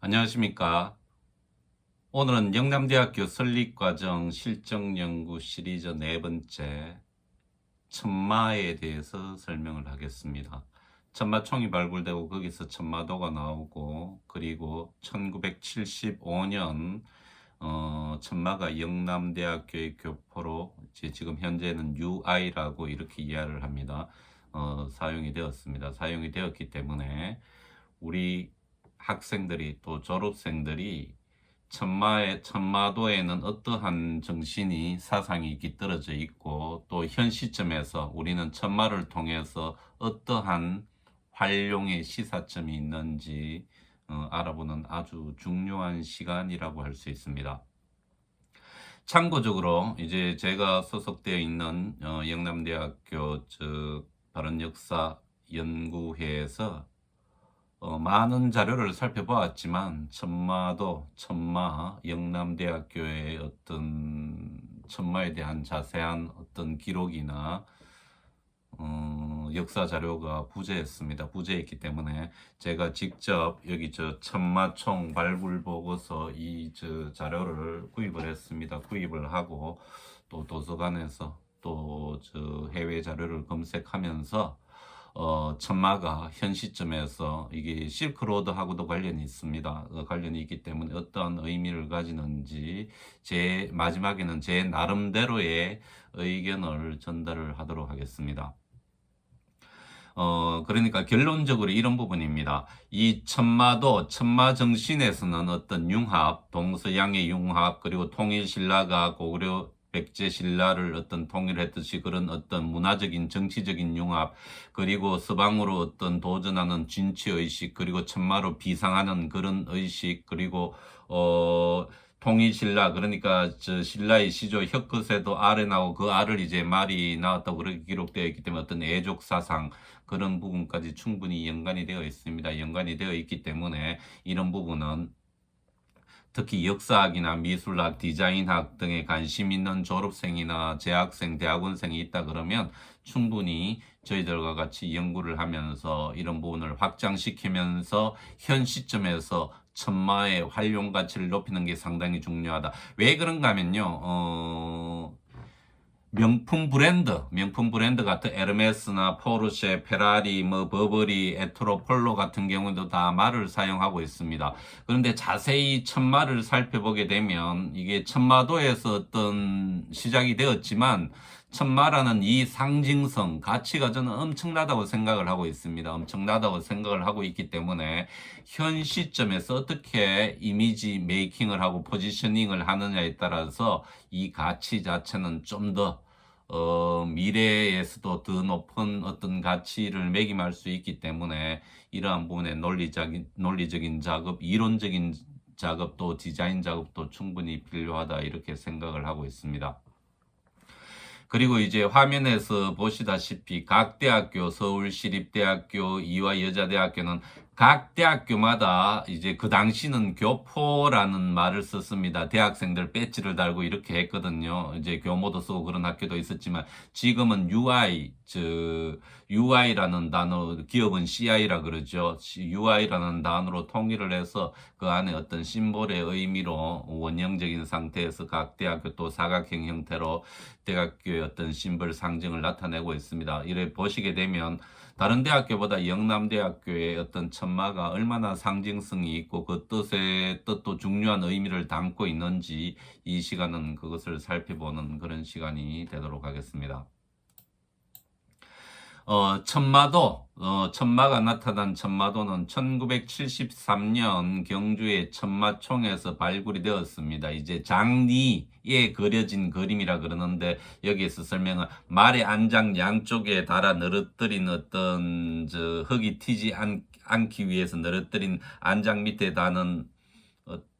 안녕하십니까. 오늘은 영남대학교 설립과정 실정연구 시리즈 네 번째 천마에 대해서 설명을 하겠습니다. 천마총이 발굴되고 거기서 천마도가 나오고, 그리고 1975년 천마가 영남대학교의 교포로 지금 현재는 UI라고 이렇게 이해를 합니다. 사용이 되었습니다. 사용이 되었기 때문에 우리 학생들이 또 졸업생들이 천마도에는 어떠한 정신이 사상이 깃들어져 있고, 또 현 시점에서 우리는 천마를 통해서 어떠한 활용의 시사점이 있는지 알아보는 아주 중요한 시간이라고 할 수 있습니다. 참고적으로 이제 제가 소속되어 있는 영남대학교 바른역사 연구회에서 많은 자료를 살펴보았지만 천마, 영남대학교의 어떤 천마에 대한 자세한 어떤 기록이나 역사 자료가 부재했습니다. 부재했기 때문에 제가 직접 여기 천마총 발굴 보고서 이 자료를 구입을 했습니다. 구입을 하고 또 도서관에서 또 해외 자료를 검색하면서 천마가 현 시점에서 이게 실크로드하고도 관련이 있습니다. 관련이 있기 때문에 어떠한 의미를 가지는지 마지막에는 제 나름대로의 의견을 전달을 하도록 하겠습니다. 그러니까 결론적으로 이런 부분입니다. 이 천마 정신에서는 어떤 융합, 동서양의 융합, 그리고 통일신라가 고구려 백제신라를 어떤 통일했듯이 그런 어떤 문화적인 정치적인 융합, 그리고 서방으로 어떤 도전하는 진취의식, 그리고 천마로 비상하는 그런 의식, 그리고 통일신라, 그러니까 신라의 시조 혁거세도 알에 나오고 그 알을 이제 말이 나왔다고 그렇게 기록되어 있기 때문에 어떤 애족사상, 그런 부분까지 충분히 연관이 되어 있습니다. 연관이 되어 있기 때문에 이런 부분은 특히 역사학이나 미술학, 디자인학 등에 관심 있는 졸업생이나 재학생, 대학원생이 있다 그러면 충분히 저희들과 같이 연구를 하면서 이런 부분을 확장시키면서 현 시점에서 천마의 활용 가치를 높이는 게 상당히 중요하다. 왜 그런가 하면요. 명품 브랜드 같은 에르메스나 포르쉐, 페라리, 버버리, 에트로폴로 같은 경우도 다 말을 사용하고 있습니다. 그런데 자세히 천마를 살펴보게 되면 이게 천마도에서 어떤 시작이 되었지만 천마라는 이 상징성, 가치가 저는 엄청나다고 생각을 하고 있습니다. 엄청나다고 생각을 하고 있기 때문에 현 시점에서 어떻게 이미지 메이킹을 하고 포지셔닝을 하느냐에 따라서 이 가치 자체는 좀더 미래에서도 더 높은 어떤 가치를 매김할 수 있기 때문에 이러한 부분에 논리적인 작업, 이론적인 작업도 디자인 작업도 충분히 필요하다 이렇게 생각을 하고 있습니다. 그리고 이제 화면에서 보시다시피 각 대학교, 서울시립대학교, 이화여자대학교는 각 대학교마다 이제 그 당시는 교포라는 말을 썼습니다. 대학생들 배지를 달고 이렇게 했거든요. 이제 교모도 쓰고 그런 학교도 있었지만 지금은 UI라는 단어, 기업은 CI라 그러죠. UI라는 단어로 통일을 해서 그 안에 어떤 심볼의 의미로 원형적인 상태에서 각 대학교 또 사각형 형태로 대학교의 어떤 심볼 상징을 나타내고 있습니다. 이래 보시게 되면 다른 대학교보다 영남대학교의 어떤 천마가 얼마나 상징성이 있고 그 뜻도 중요한 의미를 담고 있는지 이 시간은 그것을 살펴보는 그런 시간이 되도록 하겠습니다. 천마가 나타난 천마도는 1973년 경주의 천마총에서 발굴이 되었습니다. 이제 장리에 그려진 그림이라 그러는데 여기에서 설명은 말의 안장 양쪽에 달아 늘어뜨린 어떤 흙이 튀지 않기 위해서 늘어뜨린 안장 밑에 다는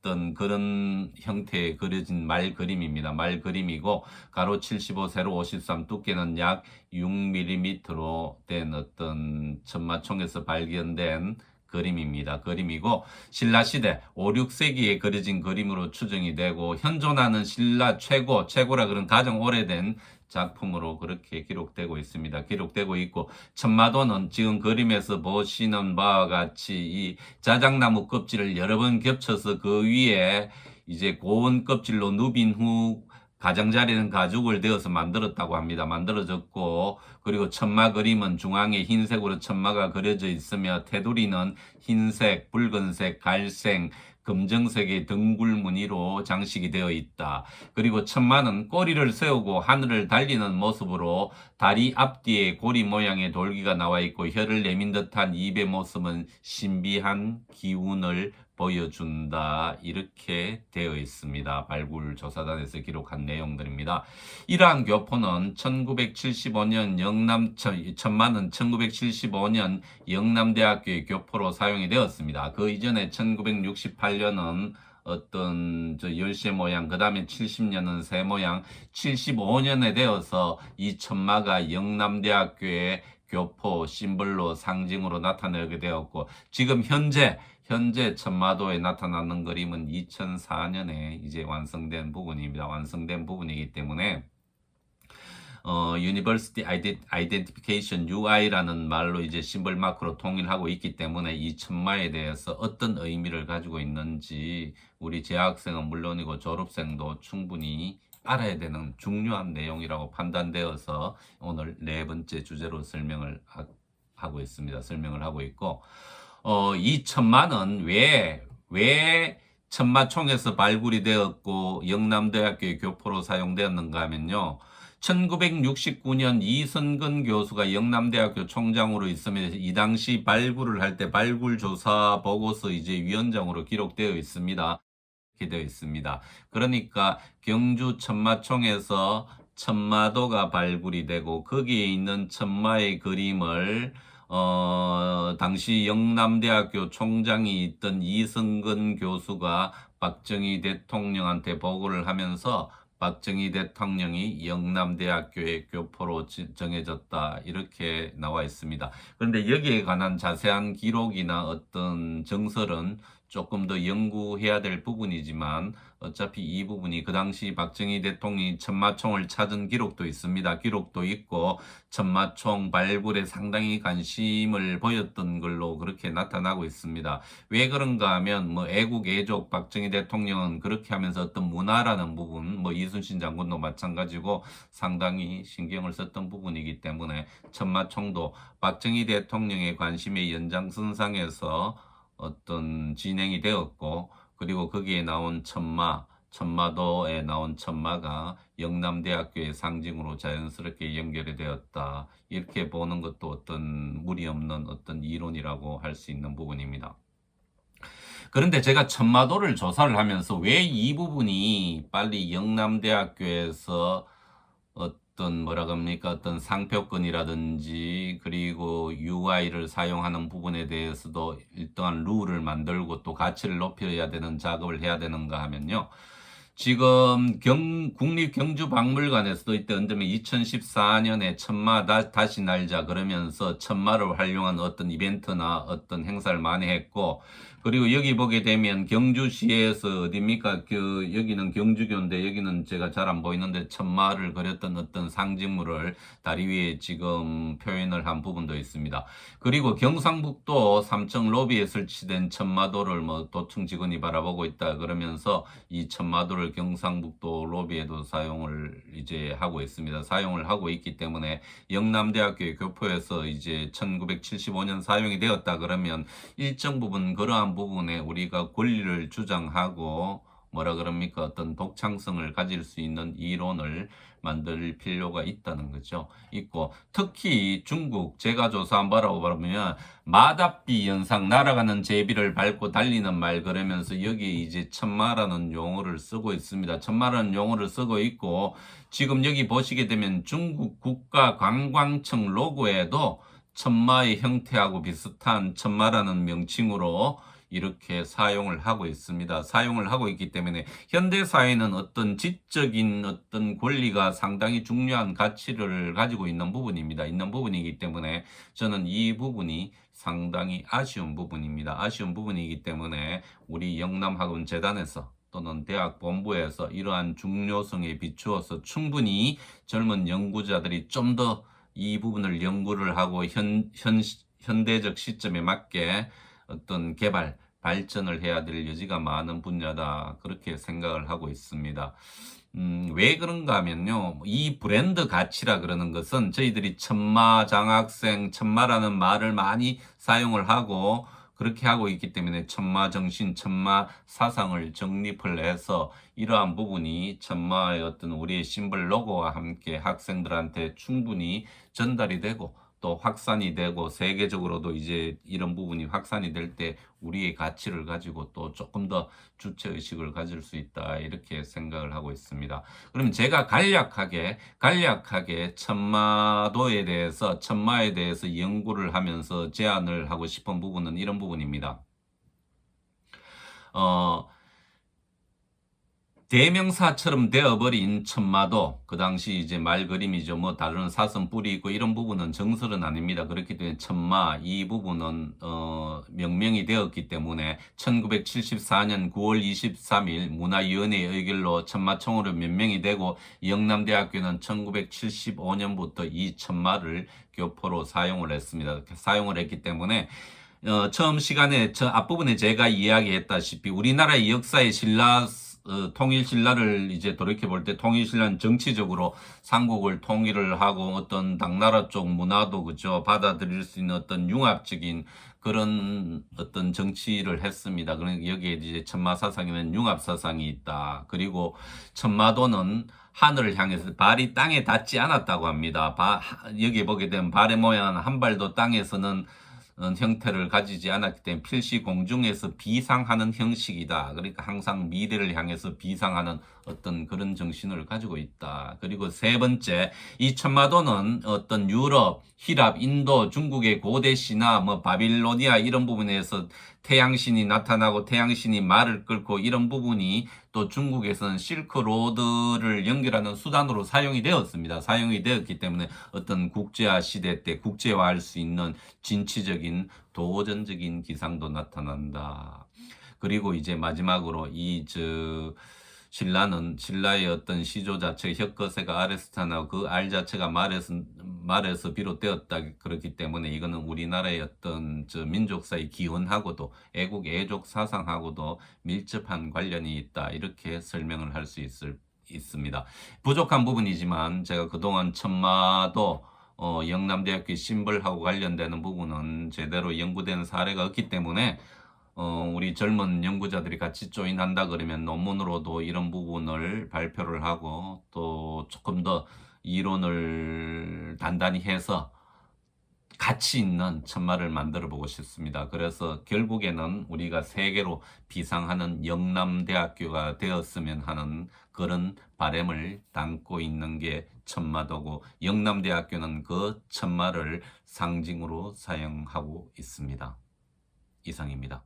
어떤 그런 형태의 그려진 말 그림입니다. 말 그림이고 가로 75, 세로 53, 두께는 약 6mm로 된 어떤 천마총에서 발견된 그림입니다. 그림이고 신라시대 5, 6세기에 그려진 그림으로 추정이 되고 현존하는 신라 최고라 그런 가장 오래된 작품으로 그렇게 기록되고 있습니다. 기록되고 있고, 천마도는 지금 그림에서 보시는 바와 같이 이 자작나무 껍질을 여러 번 겹쳐서 그 위에 이제 고운 껍질로 누빈 후 가장자리는 가죽을 대어서 만들었다고 합니다. 만들어졌고, 그리고 천마 그림은 중앙에 흰색으로 천마가 그려져 있으며 테두리는 흰색, 붉은색, 갈색, 검정색의 등굴 무늬로 장식이 되어 있다. 그리고 천마는 꼬리를 세우고 하늘을 달리는 모습으로 다리 앞뒤에 고리 모양의 돌기가 나와 있고, 혀를 내민 듯한 입의 모습은 신비한 기운을 보여준다. 이렇게 되어 있습니다. 발굴조사단에서 기록한 내용들입니다. 이러한 교포는 1975년 천마는 1975년 영남대학교의 교포로 사용이 되었습니다. 그 이전에 1968년은 어떤 열쇠 모양, 그 다음에 70년은 새 모양, 75년에 되어서 이 천마가 영남대학교의 교포 심벌로 상징으로 나타나게 되었고, 지금 현재 천마도에 나타나는 그림은 2004년에 이제 완성된 부분입니다. 완성된 부분이기 때문에 University Identification UI라는 말로 이제 심벌 마크로 통일하고 있기 때문에 이 천마에 대해서 어떤 의미를 가지고 있는지 우리 재학생은 물론이고 졸업생도 충분히 알아야 되는 중요한 내용이라고 판단되어서 오늘 네 번째 주제로 설명을 하고 있습니다. 설명을 하고 있고, 이 천마는 왜 천마총에서 발굴이 되었고 영남대학교의 교포로 사용되었는가 하면요, 1969년 이선근 교수가 영남대학교 총장으로 있으며 이 당시 발굴을 할 때 발굴조사 보고서 이제 위원장으로 기록되어 있습니다. 이렇게 되어 있습니다. 그러니까 경주 천마총에서 천마도가 발굴이 되고 거기에 있는 천마의 그림을 당시 영남대학교 총장이 있던 이승근 교수가 박정희 대통령한테 보고를 하면서 박정희 대통령이 영남대학교의 교포로 정해졌다. 이렇게 나와 있습니다. 그런데 여기에 관한 자세한 기록이나 어떤 정설은 조금 더 연구해야 될 부분이지만 어차피 이 부분이 그 당시 박정희 대통령이 천마총을 찾은 기록도 있습니다. 기록도 있고 천마총 발굴에 상당히 관심을 보였던 걸로 그렇게 나타나고 있습니다. 왜 그런가 하면 애국 애족 박정희 대통령은 그렇게 하면서 어떤 문화라는 부분, 이순신 장군도 마찬가지고 상당히 신경을 썼던 부분이기 때문에 천마총도 박정희 대통령의 관심의 연장선상에서 어떤 진행이 되었고, 그리고 거기에 나온 천마도에 나온 천마가 영남대학교의 상징으로 자연스럽게 연결이 되었다. 이렇게 보는 것도 어떤 무리 없는 어떤 이론이라고 할 수 있는 부분입니다. 그런데 제가 천마도를 조사를 하면서 왜 이 부분이 빨리 영남대학교에서 어떤 상표권이라든지 그리고 UI를 사용하는 부분에 대해서도 일정한 룰을 만들고 또 가치를 높여야 되는 작업을 해야 되는가 하면요, 지금 국립경주박물관에서도 이때 언제면 2014년에 천마 다시 날자 그러면서 천마를 활용한 어떤 이벤트나 어떤 행사를 많이 했고, 그리고 여기 보게 되면 경주시에서 어디입니까? 여기는 경주교인데 여기는 제가 잘 안 보이는데 천마를 그렸던 어떤 상징물을 다리 위에 지금 표현을 한 부분도 있습니다. 그리고 경상북도 삼청 로비에 설치된 천마도를 도청 직원이 바라보고 있다 그러면서 이 천마도를 경상북도 로비에도 사용을 이제 하고 있습니다. 사용을 하고 있기 때문에 영남대학교의 교포에서 이제 1975년 사용이 되었다 그러면 일정 부분 그러한 부분에 우리가 권리를 주장하고 어떤 독창성을 가질 수 있는 이론을 만들 필요가 있다는 거죠. 있고, 특히 중국 제가 조사한 바라고 보면 마답비 연상, 날아가는 제비를 밟고 달리는 말 그러면서 여기에 이제 천마라는 용어를 쓰고 있습니다. 천마라는 용어를 쓰고 있고, 지금 여기 보시게 되면 중국 국가관광청 로고에도 천마의 형태하고 비슷한 천마라는 명칭으로 이렇게 사용을 하고 있습니다. 사용을 하고 있기 때문에 현대사회는 어떤 지적인 어떤 권리가 상당히 중요한 가치를 가지고 있는 부분입니다. 있는 부분이기 때문에 저는 이 부분이 상당히 아쉬운 부분입니다. 아쉬운 부분이기 때문에 우리 영남학원재단에서 또는 대학 본부에서 이러한 중요성에 비추어서 충분히 젊은 연구자들이 좀 더 이 부분을 연구를 하고 현대적 시점에 맞게 어떤 개발, 발전을 해야 될 여지가 많은 분야다. 그렇게 생각을 하고 있습니다. 왜 그런가 하면요. 이 브랜드 가치라 그러는 것은 저희들이 천마장학생, 천마라는 말을 많이 사용을 하고 그렇게 하고 있기 때문에 천마정신, 천마사상을 정립을 해서 이러한 부분이 천마의 어떤 우리의 심벌 로고와 함께 학생들한테 충분히 전달이 되고 또 확산이 되고 세계적으로도 이제 이런 부분이 확산이 될 때 우리의 가치를 가지고 또 조금 더 주체의식을 가질 수 있다. 이렇게 생각을 하고 있습니다. 그러면 제가 간략하게 천마에 대해서 연구를 하면서 제안을 하고 싶은 부분은 이런 부분입니다. 대명사처럼 되어버린 천마도 그 당시 이제 말그림이죠. 뭐 다른 사슴 뿔이 있고 이런 부분은 정설은 아닙니다. 그렇기 때문에 천마 이 부분은 명명이 되었기 때문에 1974년 9월 23일 문화위원회의 의결로 천마총으로 면명이 되고 영남대학교는 1975년부터 이 천마를 교포로 사용을 했습니다. 사용을 했기 때문에 처음 시간에 앞부분에 제가 이야기했다시피 우리나라의 역사의 통일신라를 이제 돌이켜볼 때 통일신라는 정치적으로 삼국을 통일을 하고 어떤 당나라 쪽 문화도 그죠 받아들일 수 있는 어떤 융합적인 그런 어떤 정치를 했습니다. 그러니까 여기에 이제 천마사상에는 융합사상이 있다. 그리고 천마도는 하늘을 향해서 발이 땅에 닿지 않았다고 합니다. 여기에 보게 되면 발의 모양은 한 발도 땅에서는 형태를 가지지 않았기 때문에 필시 공중에서 비상하는 형식이다. 그러니까 항상 미래를 향해서 비상하는 어떤 그런 정신을 가지고 있다. 그리고 세 번째, 이 천마도는 어떤 유럽, 히랍, 인도, 중국의 고대 신화, 뭐 바빌로니아 이런 부분에서 태양신이 나타나고 태양신이 말을 끌고 이런 부분이 또 중국에서는 실크로드를 연결하는 수단으로 사용이 되었습니다. 사용이 되었기 때문에 어떤 국제화 시대 때 국제화할 수 있는 진취적인 도전적인 기상도 나타난다. 그리고 이제 마지막으로 신라의 어떤 시조 자체 혁거세가 아래서 타나고 그 알 자체가 말에서 비롯되었다. 그렇기 때문에 이거는 우리나라의 어떤 민족사의 기원하고도 애국 애족 사상하고도 밀접한 관련이 있다. 이렇게 설명을 할 수 있습니다. 부족한 부분이지만 제가 그동안 천마도 영남대학교 심벌하고 관련되는 부분은 제대로 연구되는 사례가 없기 때문에 우리 젊은 연구자들이 같이 조인한다 그러면 논문으로도 이런 부분을 발표를 하고 또 조금 더 이론을 단단히 해서 가치 있는 천마를 만들어 보고 싶습니다. 그래서 결국에는 우리가 세계로 비상하는 영남대학교가 되었으면 하는 그런 바람을 담고 있는 게 천마도고 영남대학교는 그 천마를 상징으로 사용하고 있습니다. 이상입니다.